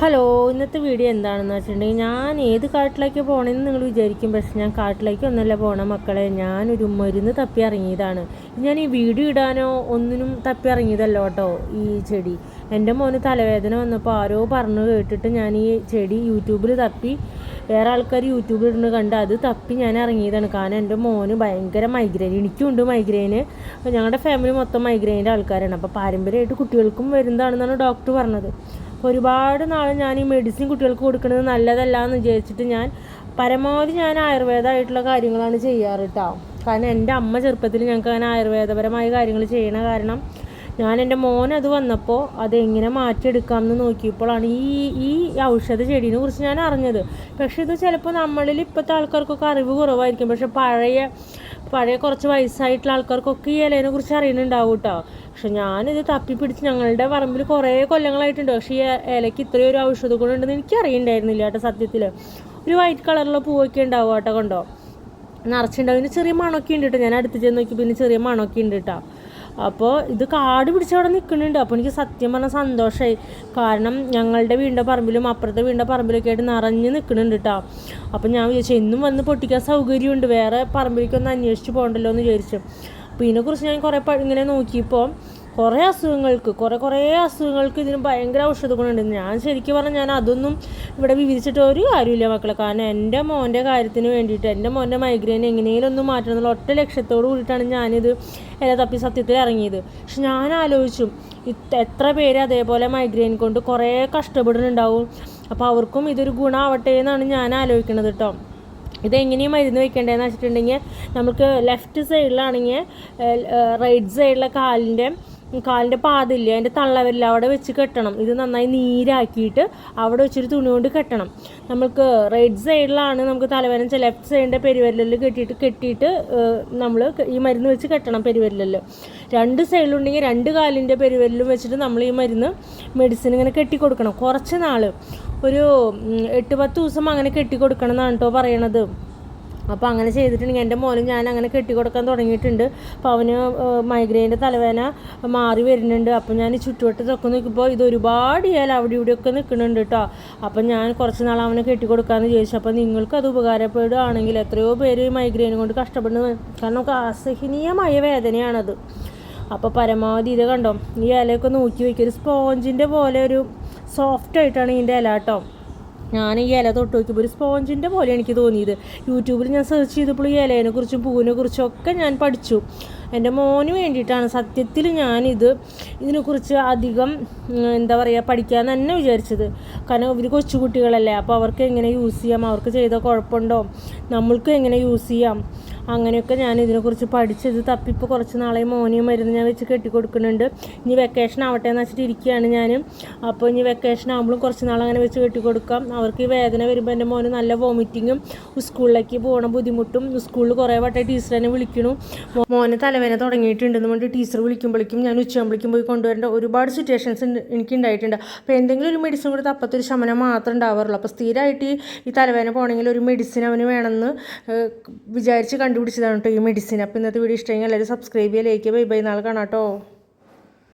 Hello, ഇന്നത്തെ video എന്താണെന്ന് വെച്ചിട്ടുണ്ടെങ്കിൽ ഞാൻ ഏത് കാട്ടിലേക്ക് പോകണമെന്ന് നിങ്ങൾ വിചാരിക്കും. പക്ഷെ ഞാൻ കാട്ടിലേക്ക് ഒന്നല്ല പോകണം മക്കളെ. ഞാനൊരു മരുന്ന് തപ്പി ഇറങ്ങിയതാണ്. ഞാൻ ഈ വീഡിയോ ഇടാനോ ഒന്നിനും തപ്പി ഇറങ്ങിയതല്ലോ കേട്ടോ. ഈ ചെടി എൻ്റെ മോന് തലവേദന വന്നപ്പോൾ ആരോ പറഞ്ഞു കേട്ടിട്ട് ഞാൻ ഈ ചെടി യൂട്യൂബിൽ തപ്പി, വേറെ ആൾക്കാർ യൂട്യൂബിൽ ഇടുന്നത് കണ്ട് അത് തപ്പി ഞാൻ ഇറങ്ങിയതാണ്. കാരണം എൻ്റെ മോന് ഭയങ്കര മൈഗ്രെയിൻ, എനിക്കുണ്ട് മൈഗ്രെയിന്. ഞങ്ങളുടെ ഫാമിലി മൊത്തം മൈഗ്രെയിൻ്റെ ആൾക്കാരാണ്. അപ്പോൾ പാരമ്പര്യമായിട്ട് കുട്ടികൾക്കും വരുന്നതാണെന്നാണ് ഡോക്ടർ പറഞ്ഞത്. ഒരുപാട് നാൾ ഞാൻ ഈ മെഡിസിൻ കുട്ടികൾക്ക് കൊടുക്കുന്നത് നല്ലതല്ല എന്ന് വിചാരിച്ചിട്ട് ഞാൻ പരമാവധി ആയുർവേദമായിട്ടുള്ള കാര്യങ്ങളാണ് ചെയ്യാറ് കേട്ടോ. കാരണം എൻ്റെ അമ്മ ചെറുപ്പത്തിൽ ഞങ്ങൾക്ക് അങ്ങനെ ആയുർവേദപരമായ കാര്യങ്ങൾ ചെയ്യണ കാരണം ഞാൻ എൻ്റെ മോനത് വന്നപ്പോൾ അതെങ്ങനെ മാറ്റിയെടുക്കാമെന്ന് നോക്കിയപ്പോഴാണ് ഈ ഔഷധ ചെടീനെ കുറിച്ച് ഞാൻ അറിഞ്ഞത്. പക്ഷേ ഇത് ചിലപ്പോൾ നമ്മളിൽ ഇപ്പോഴത്തെ ആൾക്കാർക്കൊക്കെ അറിവ് കുറവായിരിക്കും. പക്ഷെ പഴയ കുറച്ച് വയസ്സായിട്ടുള്ള ആൾക്കാർക്കൊക്കെ ഈ ഇലേനെ കുറിച്ച് അറിയുന്നുണ്ടാവും കേട്ടോ. പക്ഷെ ഞാനിത് തപ്പിപ്പിടിച്ച് ഞങ്ങളുടെ പറമ്പിൽ കുറേ കൊല്ലങ്ങളായിട്ടുണ്ട്. പക്ഷേ ഈ ഇലയ്ക്ക് ഇത്രയും ഒരു ഔഷധ ഗുണമുണ്ടെന്ന് എനിക്ക് അറിയണ്ടായിരുന്നില്ല കേട്ടോ. സത്യത്തിൽ ഒരു വൈറ്റ് കളറിലുള്ള പൂവൊക്കെ ഉണ്ടാവും കേട്ടോ. കണ്ടോ, നിറച്ചുണ്ടാവും. ഇതിന് ചെറിയ മണമൊക്കെ ഉണ്ട് കേട്ടോ. ഞാൻ അടുത്ത് ചെന്ന് നോക്കി, പിന്നെ ചെറിയ മണമൊക്കെ ഉണ്ട് കേട്ടോ. അപ്പോൾ ഇത് കാട് പിടിച്ചവിടെ നിൽക്കുന്നുണ്ട്. അപ്പോൾ എനിക്ക് സത്യം പറഞ്ഞാൽ സന്തോഷമായി. കാരണം ഞങ്ങളുടെ വീടിൻ്റെ പറമ്പിലും അപ്പുറത്തെ വീടിൻ്റെ പറമ്പിലൊക്കെ ആയിട്ട് നിറഞ്ഞ് നിൽക്കുന്നുണ്ട് കേട്ടോ. അപ്പോൾ ഞാൻ വിചാരിച്ചു എന്നും വന്ന് പൊട്ടിക്കാൻ സൗകര്യമുണ്ട്, വേറെ പറമ്പിലേക്കൊന്ന് അന്വേഷിച്ച് പോകണ്ടല്ലോ എന്ന് വിചാരിച്ചു. അപ്പോൾ ഇതിനെക്കുറിച്ച് ഞാൻ കുറേ ഇങ്ങനെ നോക്കിയപ്പോൾ കുറേ അസുഖങ്ങൾക്ക് ഇതിന് ഭയങ്കര ഔഷധ ഗുണമുണ്ട്. ഞാൻ ശരിക്കും പറഞ്ഞാൽ ഞാൻ അതൊന്നും ഇവിടെ വിവരിച്ചിട്ട് ഒരു കാര്യമില്ല മക്കളെ. കാരണം എൻ്റെ മോൻ്റെ കാര്യത്തിന് വേണ്ടിയിട്ട്, എൻ്റെ മോൻ്റെ മൈഗ്രെയിൻ എങ്ങനെയും ഒന്ന് മാറ്റണം എന്നുള്ള ഒറ്റ ലക്ഷ്യത്തോട് കൂടിയിട്ടാണ് ഞാനിത് തപ്പി സത്യത്തിൽ ഇറങ്ങിയത്. പക്ഷെ ഞാൻ ആലോചിച്ചു, എത്ര പേര് അതേപോലെ മൈഗ്രെയിൻ കൊണ്ട് കുറേ കഷ്ടപ്പെടുന്നുണ്ടാവും. അപ്പോൾ അവർക്കും ഇതൊരു ഗുണമാവട്ടെ എന്നാണ് ഞാൻ ആലോചിക്കുന്നത് കേട്ടോ. ഇതെങ്ങനെയും മരുന്ന് വയ്ക്കേണ്ടതെന്ന് വെച്ചിട്ടുണ്ടെങ്കിൽ നമുക്ക് ലെഫ്റ്റ് സൈഡിലാണെങ്കിൽ റൈറ്റ് സൈഡിലെ കാലിൻ്റെ പാതില്ല, അതിൻ്റെ തള്ളവരില്ല, അവിടെ വെച്ച് കെട്ടണം. ഇത് നന്നായി നീരാക്കിയിട്ട് അവിടെ വെച്ചൊരു തുണി കൊണ്ട് കെട്ടണം. നമുക്ക് റൈറ്റ് സൈഡിലാണ് നമുക്ക് തലവേദന, ലെഫ്റ്റ് സൈഡിൻ്റെ പെരുവിരലിൽ കെട്ടിയിട്ട് നമ്മൾ ഈ മരുന്ന് വെച്ച് കെട്ടണം. പെരുവിരലിൽ രണ്ട് സൈഡിലുണ്ടെങ്കിൽ രണ്ട് കാലിൻ്റെ പെരുവിരലും വെച്ചിട്ട് നമ്മൾ ഈ മെഡിസിൻ ഇങ്ങനെ കെട്ടിക്കൊടുക്കണം. കുറച്ച് നാൾ, ഒരു 8-10 ദിവസം അങ്ങനെ കെട്ടിക്കൊടുക്കണം എന്നാണ് കേട്ടോ പറയണത്. അപ്പോൾ അങ്ങനെ ചെയ്തിട്ടുണ്ടെങ്കിൽ എൻ്റെ മോനും ഞാൻ അങ്ങനെ കെട്ടിക്കൊടുക്കാൻ തുടങ്ങിയിട്ടുണ്ട്. അപ്പോൾ അവന് മൈഗ്രെയിൻ്റെ തലവേദന മാറി വരുന്നുണ്ട്. അപ്പോൾ ഞാൻ ചുറ്റുവട്ടത്തൊക്കെ നോക്കിയപ്പോൾ ഇത് ഒരുപാട് ഇയാൾ അവിടെ ഇവിടെയൊക്കെ നിൽക്കുന്നുണ്ട് കേട്ടോ. അപ്പം ഞാൻ കുറച്ച് നാൾ അവനെ കെട്ടിക്കൊടുക്കാമെന്ന് ചോദിച്ചു. അപ്പോൾ നിങ്ങൾക്കത് ഉപകാരപ്പെടുകയാണെങ്കിൽ, എത്രയോ പേര് മൈഗ്രെയിൻ കൊണ്ട് കഷ്ടപ്പെടുന്നത്, കാരണം നമുക്ക് അസഹനീയമായ വേദനയാണത്. അപ്പോൾ പരമാവധി ഇത് കണ്ടോ, ഈ ഇലയൊക്കെ നോക്കി വയ്ക്കുക. ഒരു സ്പോഞ്ചിൻ്റെ പോലെ ഒരു സോഫ്റ്റായിട്ടാണ് ഇതിൻ്റെ ഇല കേട്ടോ. ഞാൻ ഈ ഇല തൊട്ട് നോക്കിയപ്പോൾ ഒരു സ്പോഞ്ചിൻ്റെ പോലെ എനിക്ക് തോന്നിയത്. യൂട്യൂബിൽ ഞാൻ സെർച്ച് ചെയ്തപ്പോൾ ഈ ഇലേനെ കുറിച്ചും പൂവിനെ കുറിച്ചും ഒക്കെ ഞാൻ പഠിച്ചു. എൻ്റെ മോന് വേണ്ടിയിട്ടാണ് സത്യത്തിൽ ഇതിനെക്കുറിച്ച് അധികം പഠിക്കാൻ തന്നെ വിചാരിച്ചത്. കാരണം ഇവർ കൊച്ചുകുട്ടികളല്ലേ. അപ്പോൾ അവർക്ക് എങ്ങനെ യൂസ് ചെയ്യാം, അവർക്ക് ചെയ്ത കുഴപ്പമുണ്ടോ, നമ്മൾക്കും എങ്ങനെ യൂസ് ചെയ്യാം, അങ്ങനെയൊക്കെ ഞാൻ ഇതിനെക്കുറിച്ച് പഠിച്ചത് തപ്പിപ്പോൾ കുറച്ച് നാളെ മോനെയും മരുന്ന് ഞാൻ വെച്ച് കെട്ടിക്കൊടുക്കുന്നുണ്ട്. ഇനി വെക്കേഷൻ ആവട്ടെ എന്ന് വെച്ചിട്ട് ഇരിക്കുകയാണ് ഞാൻ. അപ്പോൾ ഇനി വെക്കേഷൻ ആകുമ്പോഴും കുറച്ച് നാൾ അങ്ങനെ വെച്ച് കെട്ടിക്കൊടുക്കാം. അവർക്ക് ഈ വേദന വരുമ്പോൾ എൻ്റെ മോന് നല്ല വോമിറ്റിങ്ങും സ്കൂളിലേക്ക് പോകണം ബുദ്ധിമുട്ടും. സ്കൂളിൽ കുറേ വട്ടം ടീച്ചറിനെ വിളിക്കണു, മോന് തലവേദന തുടങ്ങിയിട്ടുണ്ടെന്ന് പറഞ്ഞിട്ട് ടീച്ചർ വിളിക്കുമ്പോഴേക്കും ഞാൻ ഉച്ചയാകുമ്പോഴേക്കും പോയി കൊണ്ടുവരേണ്ട ഒരുപാട് സിറ്റുവേഷൻസ് എനിക്ക് ഉണ്ടായിട്ടുണ്ട്. അപ്പോൾ എന്തെങ്കിലും ഒരു മെഡിസിൻ കൊടുത്ത് അപ്പത്തൊരു ശമനം മാത്രം ഉണ്ടാവാറുള്ളൂ. അപ്പോൾ സ്ഥിരമായിട്ട് ഈ തലവേദന പോകണമെങ്കിൽ ഒരു മെഡിസിൻ അവന് വേണമെന്ന് വിചാരിച്ച് കണ്ടുപിടിച്ചതാണ് കേട്ടോ ഈ മെഡിസിൻ. അപ്പോൾ ഇന്നത്തെ വീഡിയോ ഇഷ്ടമെങ്കിൽ എല്ലാവരും സബ്സ്ക്രൈബ് ചെയ്യുക, ലൈക്ക് ചെയ്യുക. ബൈ നാളെ കാണാം കേട്ടോ.